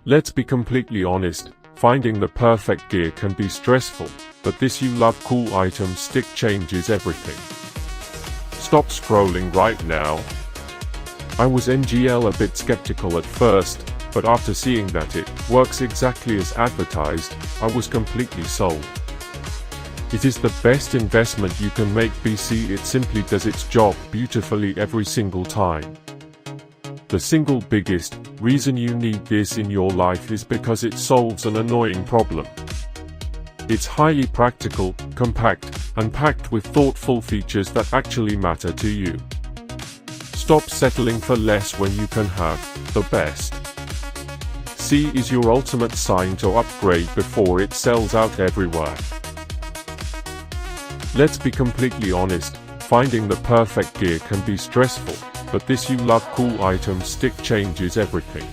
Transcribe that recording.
Let's be completely honest, finding the perfect gear can be stressful, but this you love cool item stick changes everything. Stop scrolling right now. I was NGL a bit skeptical at first, but after seeing that it works exactly as advertised, I was completely sold. It is the best investment you can make BC. It simply does its job beautifully every single time. The single biggest reason you need this in your life is because it solves an annoying problem. It's highly practical, compact, and packed with thoughtful features that actually matter to you. Stop settling for less when you can have the best. C is your ultimate sign to upgrade before it sells out everywhere. Let's be completely honest, finding the perfect gear can be stressful, but this you love cool item stick changes everything.